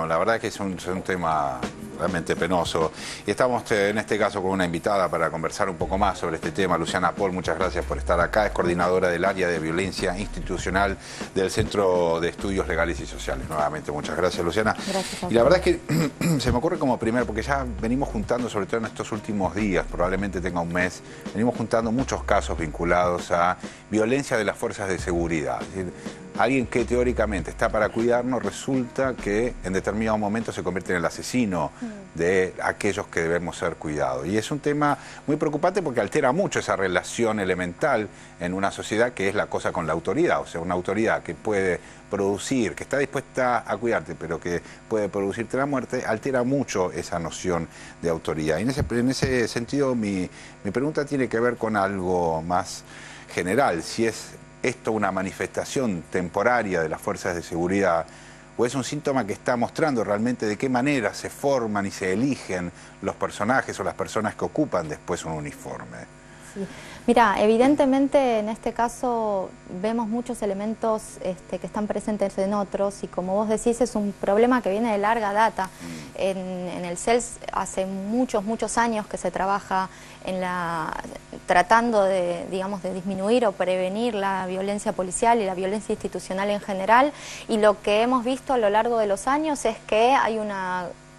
La verdad que es un tema realmente penoso y estamos en este caso con una invitada para conversar un poco más sobre este tema. Luciana Pol, muchas gracias por estar acá, es coordinadora del área de violencia institucional del Centro de Estudios Legales y Sociales. Nuevamente, muchas gracias, Luciana. Gracias. Y la verdad es que se me ocurre como primero, porque ya venimos juntando, sobre todo en estos últimos días, probablemente tenga un mes, venimos juntando muchos casos vinculados a violencia de las fuerzas de seguridad. Es decir, alguien que teóricamente está para cuidarnos, resulta que en determinado momento se convierte en el asesino de aquellos que debemos ser cuidados. Y es un tema muy preocupante porque altera mucho esa relación elemental en una sociedad que es la cosa con la autoridad. O sea, una autoridad que puede producir, que está dispuesta a cuidarte, pero que puede producirte la muerte, altera mucho esa noción de autoridad. Y en ese sentido, mi pregunta tiene que ver con algo más general, si es esto una manifestación temporaria de las fuerzas de seguridad o es un síntoma que está mostrando realmente de qué manera se forman y se eligen los personajes o las personas que ocupan después un uniforme. Sí. Mira, evidentemente en este caso vemos muchos elementos que están presentes en otros y como vos decís es un problema que viene de larga data. En el CELS hace muchos años que se trabaja tratando de, digamos, de disminuir o prevenir la violencia policial y la violencia institucional en general, y lo que hemos visto a lo largo de los años es que hay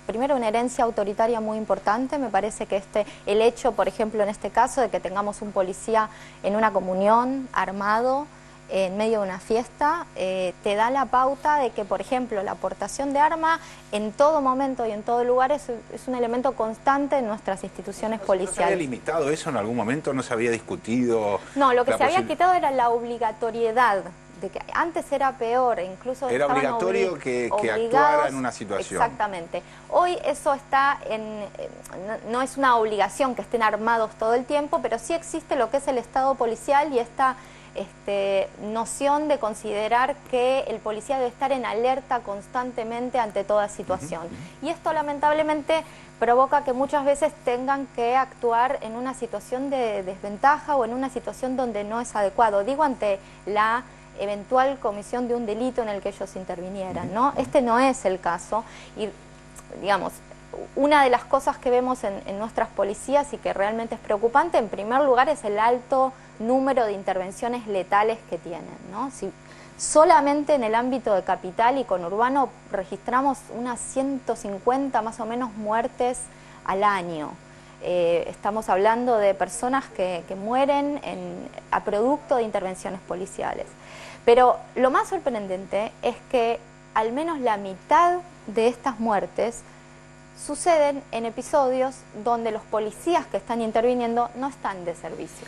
primero una herencia autoritaria muy importante. Me parece que el hecho, por ejemplo, en este caso, de que tengamos un policía en una comunión, armado, en medio de una fiesta, te da la pauta de que, por ejemplo, la aportación de arma en todo momento y en todo lugar es un elemento constante en nuestras instituciones policiales. ¿No se había limitado eso en algún momento? ¿No se había discutido? No, lo que se había quitado era la obligatoriedad. De que antes era peor, incluso era obligatorio que actuara en una situación. Exactamente. Hoy eso está no es una obligación que estén armados todo el tiempo, pero sí existe lo que es el Estado policial y esta noción de considerar que el policía debe estar en alerta constantemente ante toda situación. Y esto lamentablemente provoca que muchas veces tengan que actuar en una situación de desventaja o en una situación donde no es adecuado. Digo, ante la eventual comisión de un delito en el que ellos intervinieran, ¿no? Este no es el caso y, digamos, una de las cosas que vemos en nuestras policías y que realmente es preocupante, en primer lugar, es el alto número de intervenciones letales que tienen, ¿no? Si solamente en el ámbito de capital y conurbano registramos unas 150 más o menos muertes al año. Estamos hablando de personas que mueren a producto de intervenciones policiales. Pero lo más sorprendente es que al menos la mitad de estas muertes suceden en episodios donde los policías que están interviniendo no están de servicio.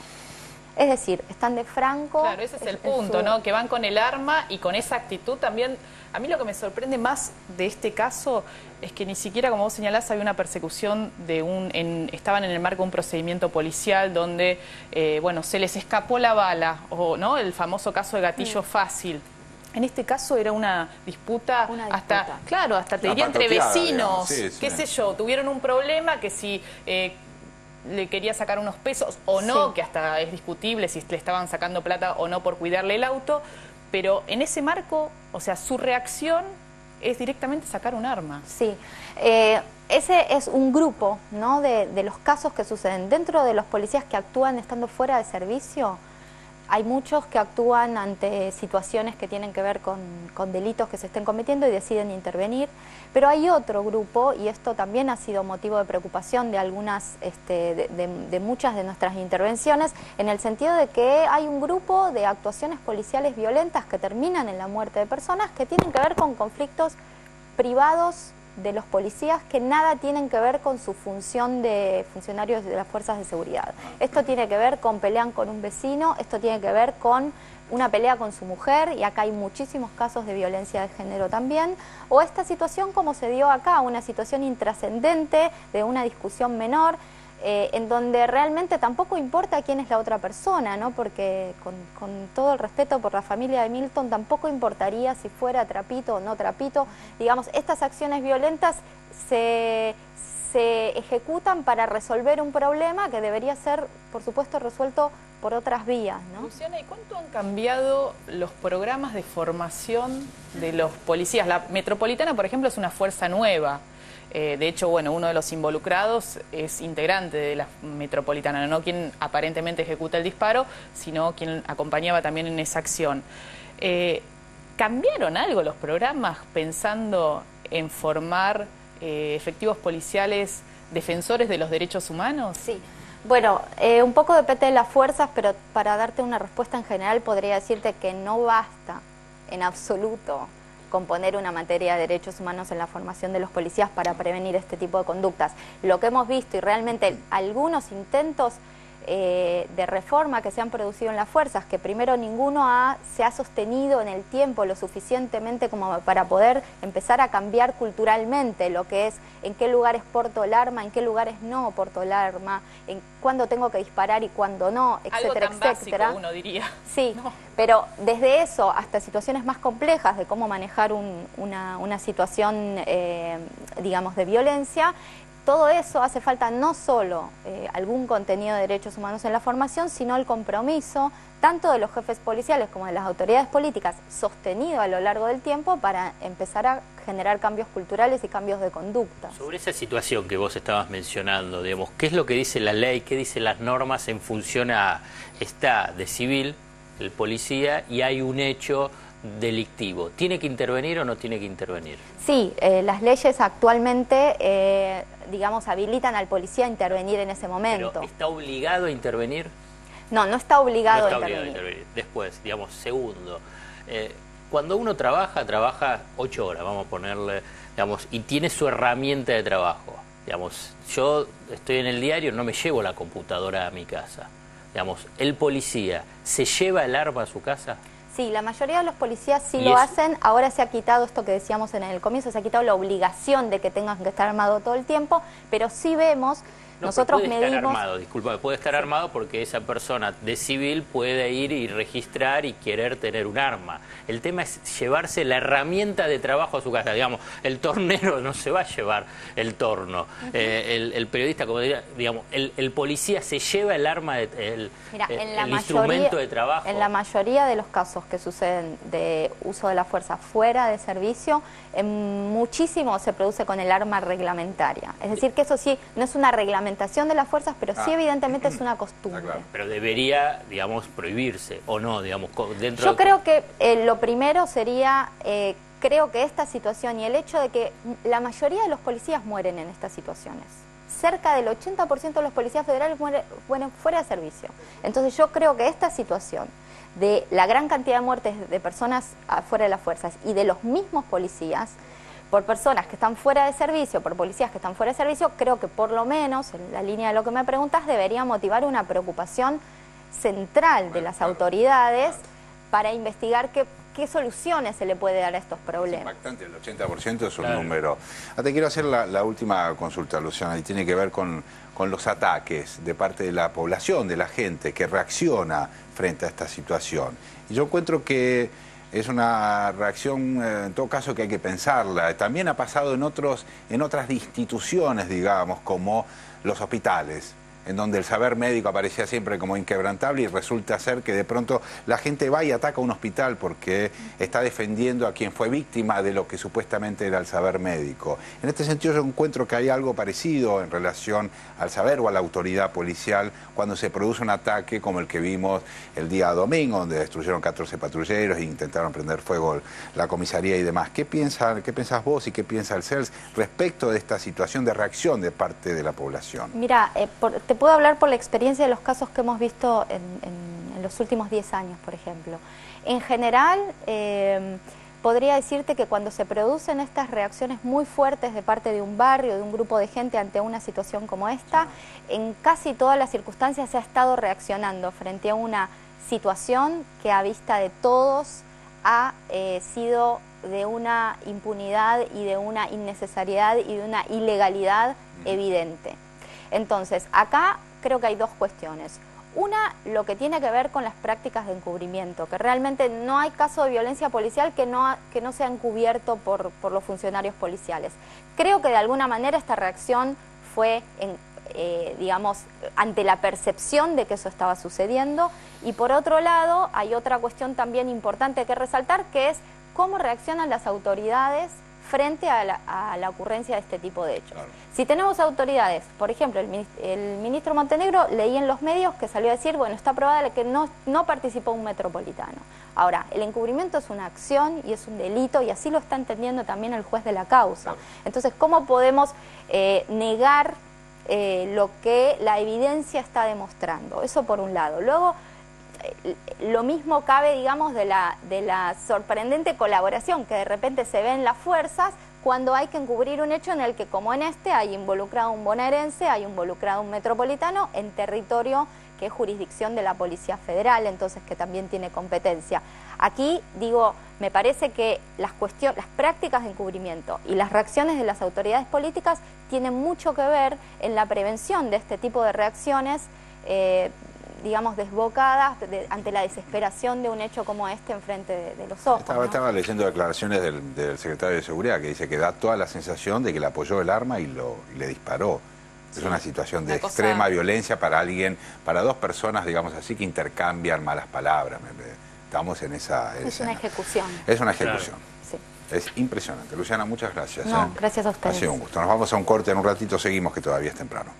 Es decir, están de franco. Claro, ese es el punto, ¿no? Que van con el arma y con esa actitud también. A mí lo que me sorprende más de este caso es que ni siquiera, como vos señalás, había una persecución estaban en el marco de un procedimiento policial donde, bueno, se les escapó la bala, o no, el famoso caso de gatillo fácil. En este caso era una disputa, hasta te diría entre vecinos, qué sé yo, tuvieron un problema que si le quería sacar unos pesos o no, que hasta es discutible si le estaban sacando plata o no por cuidarle el auto, pero en ese marco, o sea, su reacción es directamente sacar un arma. Sí, ese es un grupo, ¿no?, de los casos que suceden. Dentro de los policías que actúan estando fuera de servicio, hay muchos que actúan ante situaciones que tienen que ver con delitos que se estén cometiendo y deciden intervenir, pero hay otro grupo, y esto también ha sido motivo de preocupación de algunas, de muchas de nuestras intervenciones, en el sentido de que hay un grupo de actuaciones policiales violentas que terminan en la muerte de personas que tienen que ver con conflictos privados de los policías que nada tienen que ver con su función de funcionarios de las fuerzas de seguridad. Esto tiene que ver con pelean con un vecino, esto tiene que ver con una pelea con su mujer, y acá hay muchísimos casos de violencia de género también, o esta situación como se dio acá, una situación intrascendente de una discusión menor, en donde realmente tampoco importa quién es la otra persona, ¿no? Porque con todo el respeto por la familia de Milton, tampoco importaría si fuera trapito o no trapito. Digamos, estas acciones violentas se ejecutan para resolver un problema que debería ser, por supuesto, resuelto por otras vías, ¿no? Luciana, ¿y cuánto han cambiado los programas de formación de los policías? La Metropolitana, por ejemplo, es una fuerza nueva. De hecho, bueno, uno de los involucrados es integrante de la Metropolitana, no quien aparentemente ejecuta el disparo, sino quien acompañaba también en esa acción. ¿Cambiaron algo los programas pensando en formar efectivos policiales defensores de los derechos humanos? Sí. Bueno, un poco depende de las fuerzas, pero para darte una respuesta en general podría decirte que no basta en absoluto con poner una materia de derechos humanos en la formación de los policías para prevenir este tipo de conductas. Lo que hemos visto y realmente algunos intentos de reforma que se han producido en las fuerzas, que primero ninguno se ha sostenido en el tiempo lo suficientemente como para poder empezar a cambiar culturalmente lo que es en qué lugares porto el arma, en qué lugares no porto el arma, en cuándo tengo que disparar y cuándo no, etcétera, algo tan etcétera. básico, uno diría. Sí, no. Pero desde eso hasta situaciones más complejas de cómo manejar una situación, digamos, de violencia. Todo eso hace falta no solo algún contenido de derechos humanos en la formación, sino el compromiso tanto de los jefes policiales como de las autoridades políticas sostenido a lo largo del tiempo para empezar a generar cambios culturales y cambios de conducta. Sobre esa situación que vos estabas mencionando, digamos, ¿qué es lo que dice la ley, qué dicen las normas en función a está de civil, el policía, y hay un hecho delictivo? ¿Tiene que intervenir o no tiene que intervenir? Sí, las leyes actualmente, digamos, habilitan al policía a intervenir en ese momento. ¿Pero está obligado a intervenir? No, no está obligado, no está obligado a intervenir. Después, digamos, segundo, cuando uno trabaja 8 horas, vamos a ponerle, digamos, y tiene su herramienta de trabajo. Digamos, yo estoy en el diario, no me llevo la computadora a mi casa. Digamos, ¿el policía se lleva el arma a su casa? Sí, la mayoría de los policías sí lo hacen. Ahora se ha quitado esto que decíamos en el comienzo, se ha quitado la obligación de que tengan que estar armado todo el tiempo, pero sí vemos, no, nosotros puede medimos... estar armado, disculpa, puede estar armado porque esa persona de civil puede ir y registrar y querer tener un arma. El tema es llevarse la herramienta de trabajo a su casa. Digamos, el tornero no se va a llevar el torno. El periodista, como diría, digamos, el policía se lleva el arma, el instrumento de trabajo. En la mayoría de los casos que suceden de uso de la fuerza fuera de servicio, muchísimo se produce con el arma reglamentaria. Es decir, que eso sí, no es una reglamentación de las fuerzas, pero sí evidentemente es una costumbre. Claro. Pero debería, digamos, prohibirse, o no, digamos, dentro Yo creo que lo primero sería, creo que esta situación y el hecho de que la mayoría de los policías mueren en estas situaciones. Cerca del 80% de los policías federales mueren fuera de servicio. Entonces yo creo que esta situación de la gran cantidad de muertes de personas fuera de las fuerzas y de los mismos policías, por personas que están fuera de servicio, por policías que están fuera de servicio, creo que por lo menos, en la línea de lo que me preguntas, debería motivar una preocupación central de las autoridades para investigar qué soluciones se le puede dar a estos problemas. Es impactante, el 80% es un número. Te quiero hacer la última consulta, Luciana, y tiene que ver con los ataques de parte de la población, de la gente que reacciona frente a esta situación. Y yo encuentro que es una reacción, en todo caso, que hay que pensarla. También ha pasado en otras instituciones, digamos, como los hospitales, en donde el saber médico aparecía siempre como inquebrantable y resulta ser que de pronto la gente va y ataca un hospital porque está defendiendo a quien fue víctima de lo que supuestamente era el saber médico. En este sentido yo encuentro que hay algo parecido en relación al saber o a la autoridad policial cuando se produce un ataque como el que vimos el día domingo, donde destruyeron 14 patrulleros e intentaron prender fuego la comisaría y demás. ¿Qué pensás vos y qué piensa el CELS respecto de esta situación de reacción de parte de la población? Mira, te puedo hablar por la experiencia de los casos que hemos visto en los últimos 10 años, por ejemplo. En general, podría decirte que cuando se producen estas reacciones muy fuertes de parte de un barrio, de un grupo de gente ante una situación como esta, en casi todas las circunstancias se ha estado reaccionando frente a una situación que a vista de todos ha sido de una impunidad y de una innecesariedad y de una ilegalidad evidente. Entonces, acá creo que hay dos cuestiones. Una, lo que tiene que ver con las prácticas de encubrimiento, que realmente no hay caso de violencia policial que no sea encubierto por los funcionarios policiales. Creo que de alguna manera esta reacción fue digamos, ante la percepción de que eso estaba sucediendo. Y por otro lado, hay otra cuestión también importante que resaltar, que es cómo reaccionan las autoridades frente a la ocurrencia de este tipo de hechos. Claro. Si tenemos autoridades, por ejemplo, el ministro Montenegro, leí en los medios que salió a decir, bueno, está probada que no participó un metropolitano. Ahora, el encubrimiento es una acción y es un delito, y así lo está entendiendo también el juez de la causa. Claro. Entonces, ¿cómo podemos negar lo que la evidencia está demostrando? Eso por un lado. Luego, lo mismo cabe, digamos, de la sorprendente colaboración que de repente se ve en las fuerzas cuando hay que encubrir un hecho en el que, como en este, hay involucrado un bonaerense, hay involucrado un metropolitano en territorio que es jurisdicción de la Policía Federal, entonces que también tiene competencia. Aquí, digo, me parece que las prácticas de encubrimiento y las reacciones de las autoridades políticas tienen mucho que ver en la prevención de este tipo de reacciones, digamos, desbocadas ante la desesperación de un hecho como este enfrente de los ojos. Estaba leyendo declaraciones del secretario de Seguridad que dice que da toda la sensación de que le apoyó el arma y le disparó. Sí. Es una situación de extrema violencia para alguien, para dos personas, digamos así, que intercambian malas palabras. Estamos en esa... Es una ejecución. Es una ejecución. Claro. Sí. Es impresionante. Luciana, muchas gracias. No, gracias a ustedes. Ha sido un gusto. Nos vamos a un corte, en un ratito seguimos, que todavía es temprano.